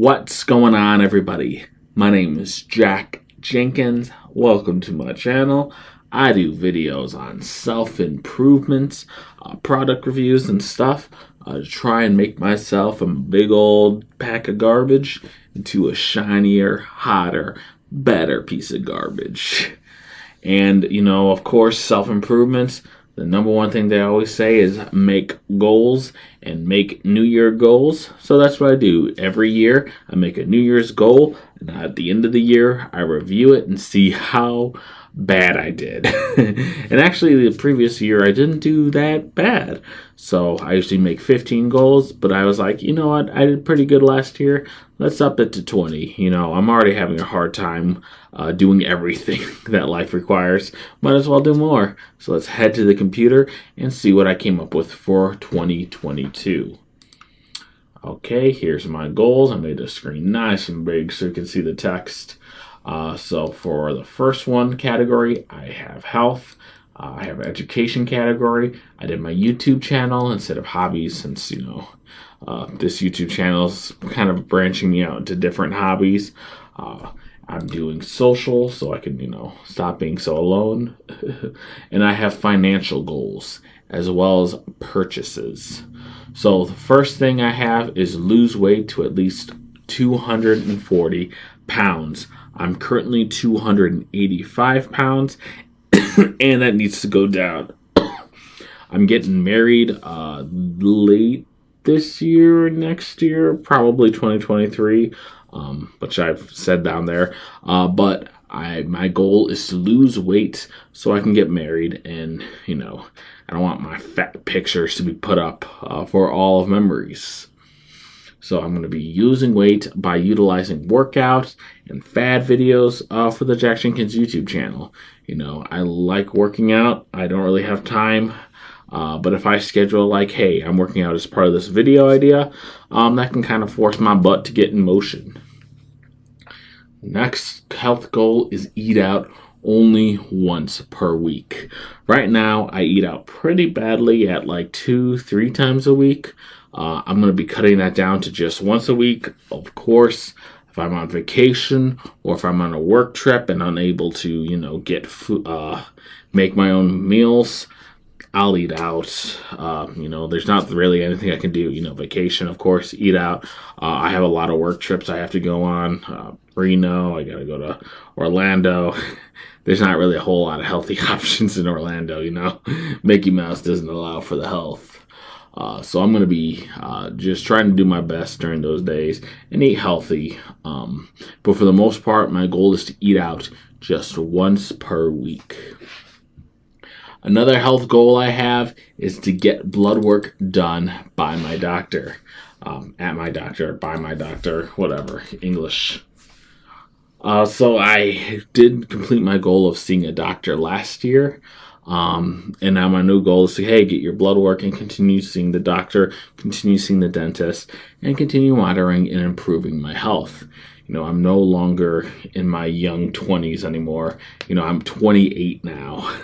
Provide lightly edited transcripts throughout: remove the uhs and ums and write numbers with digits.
What's going on, everybody? My name is Jack Jenkins. Welcome to my channel. I do videos on self-improvements, product reviews and stuff to try and make myself a big old pack of garbage into a shinier, hotter, better piece of garbage. And, of course, self-improvements, the number one thing they always say is make goals and make New Year goals. So that's what I do. Every year, I make a New Year's goal, and at the end of the year, I review it and see how bad I did. And actually, the previous year, I didn't do that bad. So I usually make 15 goals, but I was like, you know what? I did pretty good last year. Let's up it to 20. I'm already having a hard time doing everything that life requires. Might as well do more. So let's head to the computer and see what I came up with for 2022. Okay, here's my goals. I made the screen nice and big so you can see the text. So for the first one category, I have health. I have education category. I did my YouTube channel instead of hobbies since, this YouTube channel is kind of branching me out into different hobbies. I'm doing social so I can, stop being so alone. And I have financial goals as well as purchases. So the first thing I have is lose weight to at least 240 pounds. I'm currently 285 pounds, and that needs to go down. I'm getting married late this year, next year, probably 2023, which I've said down there. But my goal is to lose weight so I can get married, and I don't want my fat pictures to be put up for all of memories. So I'm going to be losing weight by utilizing workouts and fad videos for the Jack Jenkins YouTube channel. I like working out. I don't really have time. But if I schedule like, hey, I'm working out as part of this video idea, that can kind of force my butt to get in motion. Next health goal is eat out only once per week. Right now, I eat out pretty badly at like 2-3 times a week. I'm going to be cutting that down to just once a week. Of course, if I'm on vacation or if I'm on a work trip and unable to, get food, make my own meals, I'll eat out. There's not really anything I can do. Vacation, of course, eat out. I have a lot of work trips I have to go on. Reno, I got to go to Orlando. There's not really a whole lot of healthy options in Orlando, Mickey Mouse doesn't allow for the health. So I'm going to be just trying to do my best during those days and eat healthy. But for the most part, my goal is to eat out just once per week. Another health goal I have is to get blood work done by my doctor. At my doctor, by my doctor, whatever, English. So I did complete my goal of seeing a doctor last year. And now my new goal is to, hey, get your blood work and continue seeing the doctor, continue seeing the dentist, and continue monitoring and improving my health. I'm no longer in my young 20s anymore. I'm 28 now.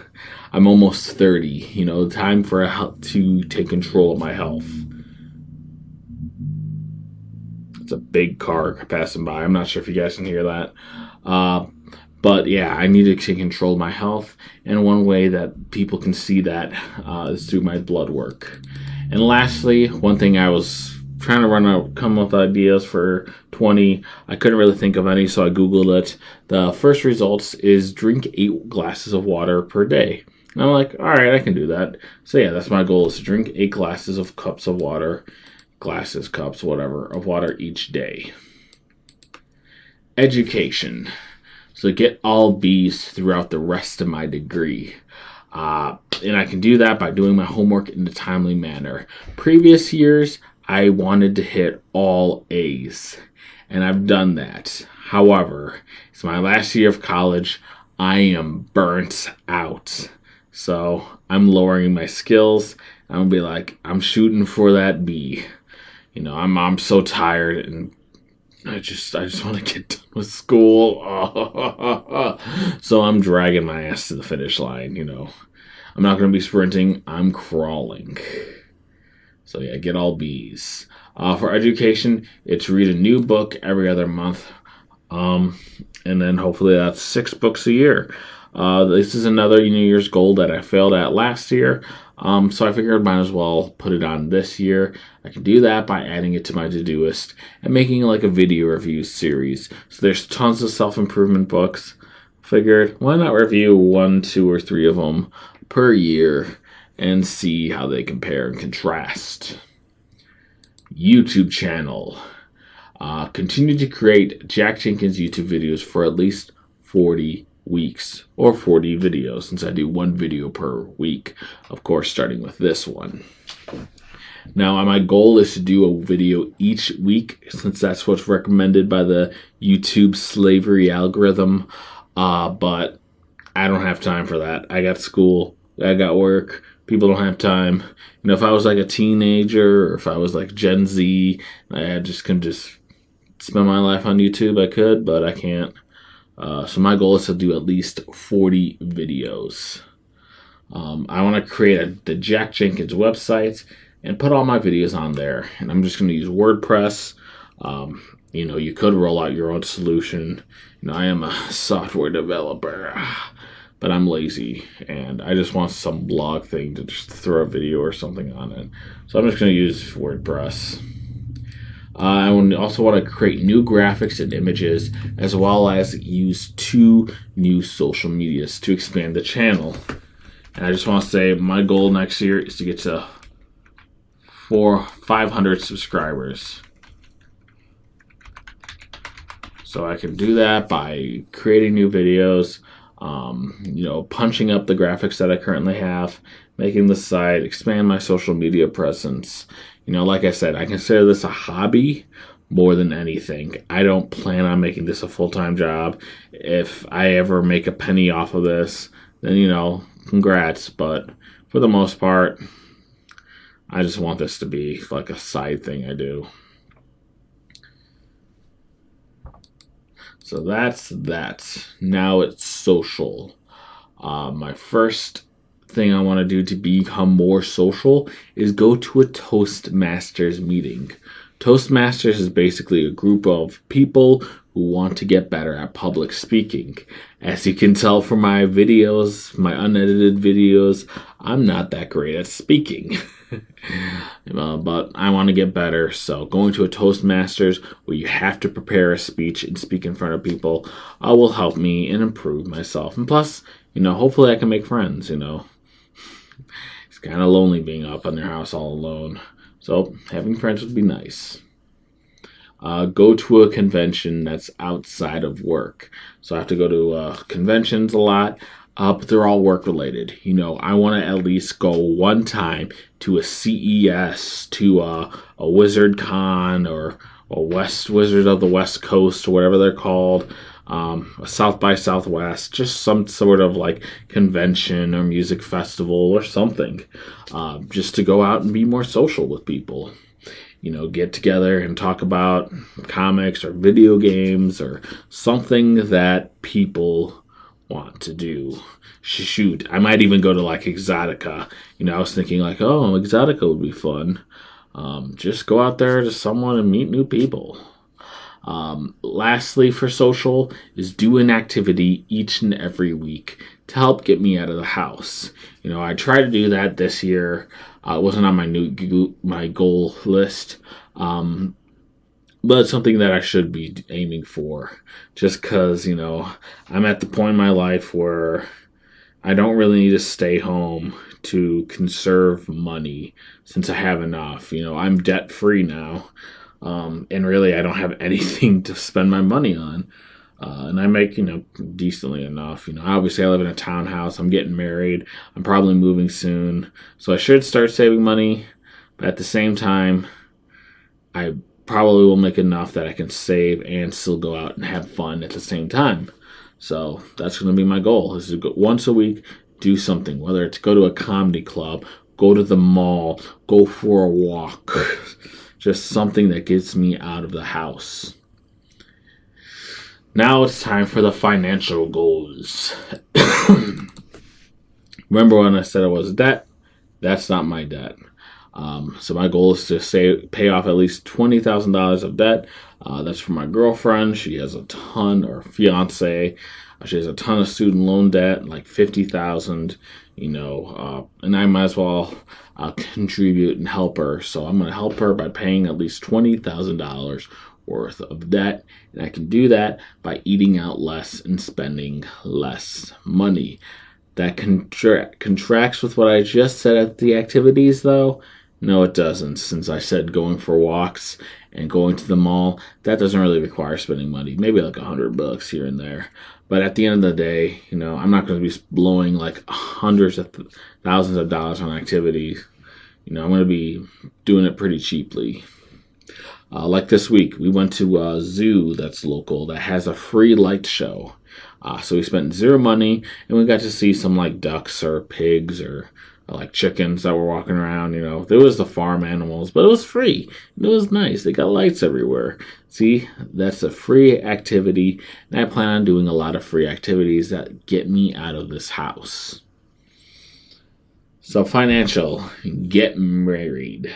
I'm almost 30. Time for to take control of my health. It's a big car passing by. I'm not sure if you guys can hear that. But yeah, I need to take control of my health, and one way that people can see that is through my blood work. And lastly, one thing I was trying to come up with ideas for 20. I couldn't really think of any, so I Googled it. The first results is drink 8 glasses of water per day. And I'm like, all right, I can do that. So yeah, that's my goal, is to drink 8 glasses of cups of water, cups, whatever, of water each day. Education. So get all B's throughout the rest of my degree. And I can do that by doing my homework in a timely manner. Previous years, I wanted to hit all A's, and I've done that. However, it's my last year of college. I am burnt out. So I'm lowering my skills. I'm going to be like, I'm shooting for that B. I'm so tired, and I just want to get done with school. So I'm dragging my ass to the finish line, I'm not going to be sprinting. I'm crawling. So yeah, get all B's. For education, it's read a new book every other month. And then hopefully that's 6 books a year. This is another New Year's goal that I failed at last year. So I figured I might as well put it on this year. I can do that by adding it to my todoist and making like a video review series. So there's tons of self-improvement books. Figured, why not review 1, 2, or 3 of them per year and see how they compare and contrast. YouTube channel. Continue to create Jack Jenkins YouTube videos for at least 40 weeks or 40 videos, since I do 1 video per week, of course starting with this one. Now my goal is to do a video each week, since that's what's recommended by the YouTube slavery algorithm, but I don't have time for that. I got school, I got work, people don't have time. You know, if I was like a teenager or if I was like Gen Z, I just can spend my life on YouTube, I could, but I can't. So my goal is to do at least 40 videos. I want to create the Jack Jenkins website and put all my videos on there. And I'm just going to use WordPress. You know, you could roll out your own solution. You know, I am a software developer, but I'm lazy and I just want some blog thing to just throw a video or something on it. So I'm just going to use WordPress. I also want to create new graphics and images, as well as use 2 new social medias to expand the channel. And I just want to say my goal next year is to get to 500 subscribers. So I can do that by creating new videos, you know, punching up the graphics that I currently have, making the site, expand my social media presence. You know, like I said, I consider this a hobby more than anything. I don't plan on making this a full-time job. If I ever make a penny off of this, then, you know, congrats. But for the most part, I just want this to be like a side thing I do. So that's that. Now it's social. My first thing I want to do to become more social is go to a Toastmasters meeting. Toastmasters is basically a group of people who want to get better at public speaking. As you can tell from my videos, my unedited videos, I'm not that great at speaking. But I want to get better, so going to a Toastmasters where you have to prepare a speech and speak in front of people will help me and improve myself. And plus, you know, hopefully I can make friends, you know. It's kind of lonely being up in their house all alone. So having friends would be nice. Go to a convention that's outside of work. So I have to go to conventions a lot, but they're all work related. You know, I want to at least go one time to a CES, to a Wizard Con, or a Wizard of the West Coast, or whatever they're called. A South by Southwest, just some sort of like convention or music festival or something, just to go out and be more social with people. You know, get together and talk about comics or video games or something that people want to do. Shoot, I might even go to like Exotica. You know, I was thinking like, oh, Exotica would be fun. Just go out there to someone and meet new people. Lastly, for social, is do an activity each and every week to help get me out of the house. You know, I tried to do that this year. It wasn't on my goal list, but it's something that I should be aiming for. Just because, you know, I'm at the point in my life where I don't really need to stay home to conserve money, since I have enough. You know, I'm debt free now. And really, I don't have anything to spend my money on. And I make, you know, decently enough. You know, obviously I live in a townhouse. I'm getting married. I'm probably moving soon. So I should start saving money. But at the same time, I probably will make enough that I can save and still go out and have fun at the same time. So that's going to be my goal, is to go once a week, do something. Whether it's go to a comedy club, go to the mall, go for a walk. Just something that gets me out of the house. Now it's time for the financial goals. Remember when I said I was debt? That's not my debt. So my goal is to pay off at least $20,000 of debt. That's for my girlfriend. She has a ton, or fiance. She has a ton of student loan debt, like $50,000. And I might as well contribute and help her. So I'm going to help her by paying at least $20,000 worth of debt, and I can do that by eating out less and spending less money. That contracts with what I just said at the activities, though. No, it doesn't, since I said going for walks and going to the mall, that doesn't really require spending money. Maybe like $100 here and there. But at the end of the day, I'm not going to be blowing like hundreds of thousands of dollars on activities. I'm going to be doing it pretty cheaply. Like this week, we went to a zoo that's local that has a free light show. So we spent zero money, and we got to see some like ducks or pigs or like chickens that were walking around. There was the farm animals, but it was free. It was nice. They got lights everywhere. See, that's a free activity, and I plan on doing a lot of free activities that get me out of this house. So financial, get married.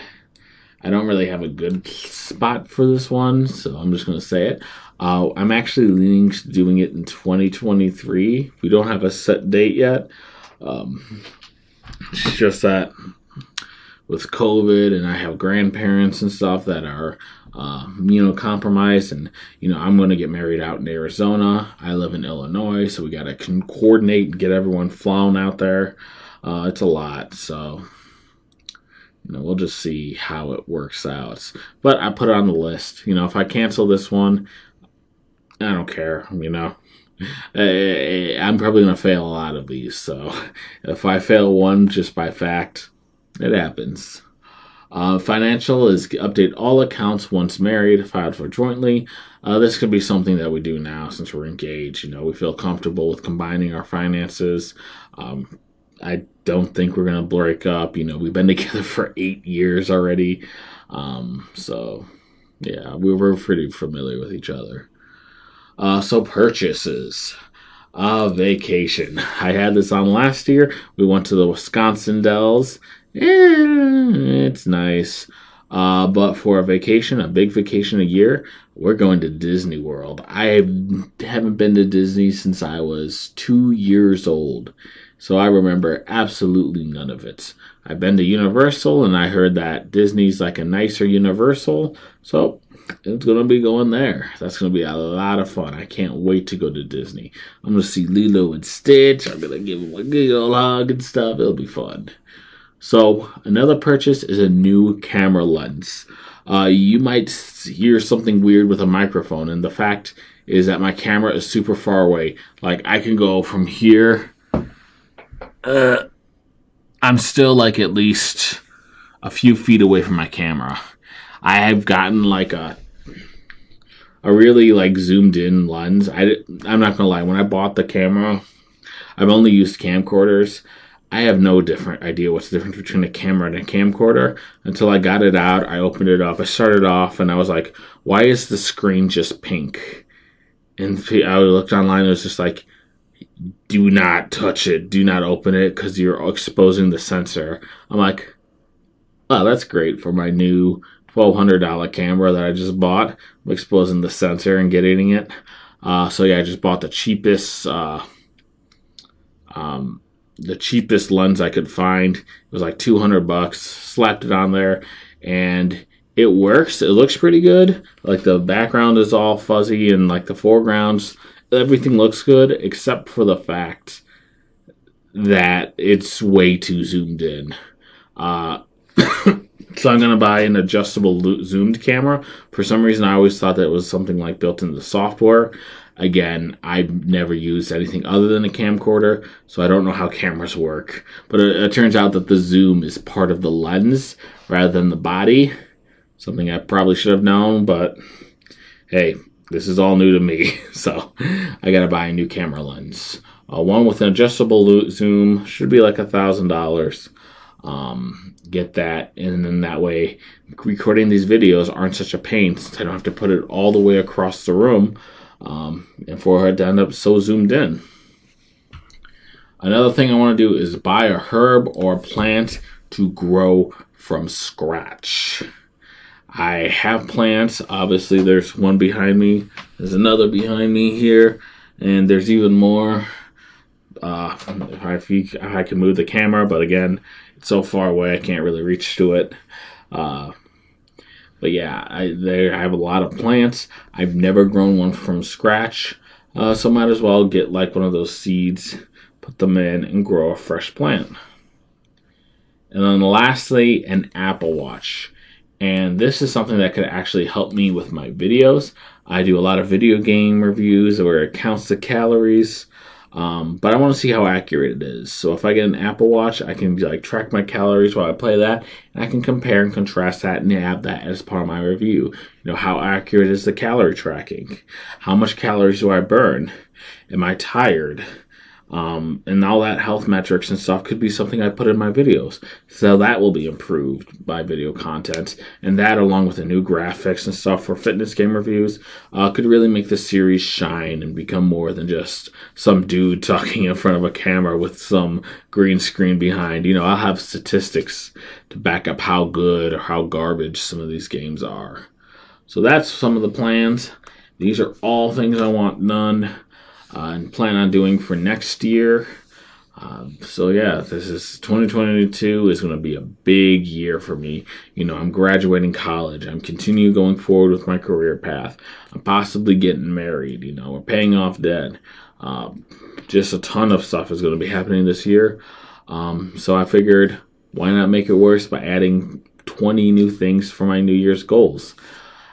I don't really have a good spot for this one, so I'm just going to say it. I'm actually leaning to doing it in 2023. We don't have a set date yet. It's just that with COVID, and I have grandparents and stuff that are, compromised, and, I'm going to get married out in Arizona. I live in Illinois, so we got to coordinate and get everyone flown out there. It's a lot, so... we'll just see how it works out. But I put it on the list. If I cancel this one, I don't care. I'm probably going to fail a lot of these. So if I fail one just by fact, it happens. Financial is update all accounts once married, filed for jointly. This could be something that we do now since we're engaged. We feel comfortable with combining our finances. I don't think we're going to break up. We've been together for 8 years already. So, yeah, we were pretty familiar with each other. So purchases. Vacation. I had this on last year. We went to the Wisconsin Dells. It's nice. But for a vacation, a big vacation a year, we're going to Disney World. I haven't been to Disney since I was 2 years old. So I remember absolutely none of it. I've been to Universal, and I heard that Disney's like a nicer Universal. So it's going to be going there. That's going to be a lot of fun. I can't wait to go to Disney. I'm going to see Lilo and Stitch. I'm going to give them a good old hug and stuff. It'll be fun. So another purchase is a new camera lens. You might hear something weird with a microphone, and the fact is that my camera is super far away. Like, I can go from here... I'm still like at least a few feet away from my camera. I have gotten like a really like zoomed in lens. I'm not gonna lie, when I bought the camera, I've only used camcorders. I have no different idea what's the difference between a camera and a camcorder until I got it out. I opened it up. I started off and I was like, why is the screen just pink? And I looked online. It was just like, do not touch it. Do not open it because you're exposing the sensor. I'm like, oh, that's great for my new $1,200 camera that I just bought. I'm exposing the sensor and getting it. So yeah, I just bought the cheapest lens I could find. It was like $200. Slapped it on there, and it works. It looks pretty good. Like the background is all fuzzy, and like the foregrounds, everything looks good except for the fact that it's way too zoomed in. So I'm going to buy an adjustable zoomed camera. For some reason, I always thought that it was something like built into the software. Again, I've never used anything other than a camcorder, so I don't know how cameras work. But it turns out that the zoom is part of the lens rather than the body. Something I probably should have known, but hey, this is all new to me, so I gotta buy a new camera lens. One with an adjustable zoom should be like $1,000. Get that, and then that way recording these videos aren't such a pain since I don't have to put it all the way across the room and for it to end up so zoomed in. Another thing I want to do is buy a herb or plant to grow from scratch. I have plants. Obviously, there's one behind me. There's another behind me here. And there's even more. If I can move the camera, but again, it's so far away I can't really reach to it. But yeah, I have a lot of plants. I've never grown one from scratch, so might as well get like one of those seeds, put them in, and grow a fresh plant. And then lastly, an Apple Watch. And this is something that could actually help me with my videos. I do a lot of video game reviews where it counts the calories. But I want to see how accurate it is. So if I get an Apple Watch, I can like track my calories while I play that, and I can compare and contrast that and have that as part of my review. You know, how accurate is the calorie tracking? How much calories do I burn? Am I tired? And all that health metrics and stuff could be something I put in my videos. So that will be improved by video content. And that, along with the new graphics and stuff for fitness game reviews, could really make the series shine and become more than just some dude talking in front of a camera with some green screen behind. You know, I'll have statistics to back up how good or how garbage some of these games are. So that's some of the plans. These are all things I want done. And plan on doing for next year. So yeah, this is 2022 is going to be a big year for me. You know, I'm graduating college. I'm continuing going forward with my career path. I'm possibly getting married. You know, we're paying off debt. Just a ton of stuff is going to be happening this year. So I figured, why not make it worse by adding 20 new things for my New Year's goals?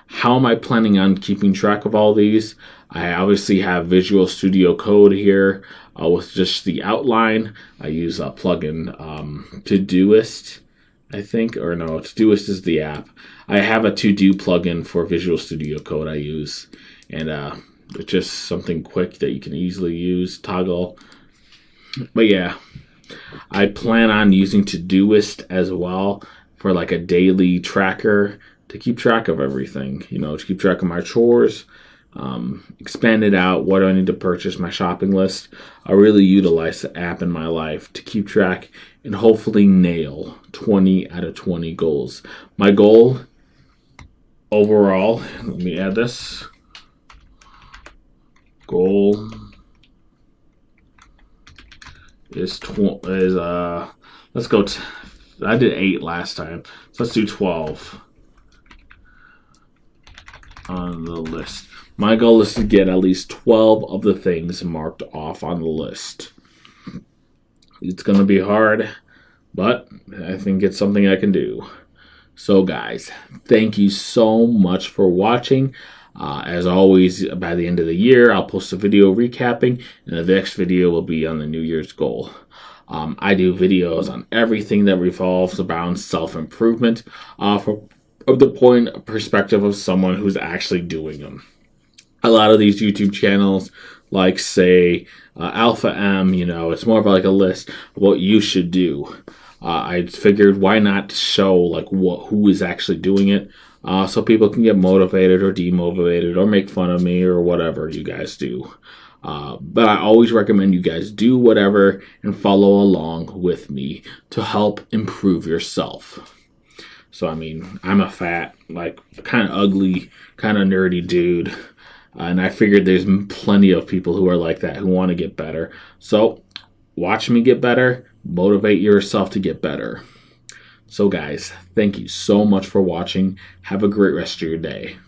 How am I planning on keeping track of all these? I obviously have Visual Studio Code here with just the outline. I use a plugin, Todoist, I think. Or no, Todoist is the app. I have a to-do plugin for Visual Studio Code I use. And it's just something quick that you can easily use, toggle. But yeah, I plan on using Todoist as well for like a daily tracker to keep track of everything, you know, to keep track of my chores, expand it out, what do I need to purchase, my shopping list. I really utilize the app in my life to keep track and hopefully nail 20 out of 20 goals. My goal overall, let me add this, goal is, let's go, I did 8 last time, so let's do 12. On the list. My goal is to get at least 12 of the things marked off on the list. It's going to be hard, but I think it's something I can do. So guys, thank you so much for watching. As always, by the end of the year, I'll post a video recapping, and the next video will be on the New Year's goal. I do videos on everything that revolves around self-improvement from the point of perspective of someone who's actually doing them. A lot of these YouTube channels, like say Alpha M, you know, it's more of like a list of what you should do. I figured why not show like who is actually doing it, so people can get motivated or demotivated or make fun of me or whatever you guys do. But I always recommend you guys do whatever and follow along with me to help improve yourself. So, I mean, I'm a fat, like, kind of ugly, kind of nerdy dude. And I figured there's plenty of people who are like that, who want to get better. So, watch me get better. Motivate yourself to get better. So, guys, thank you so much for watching. Have a great rest of your day.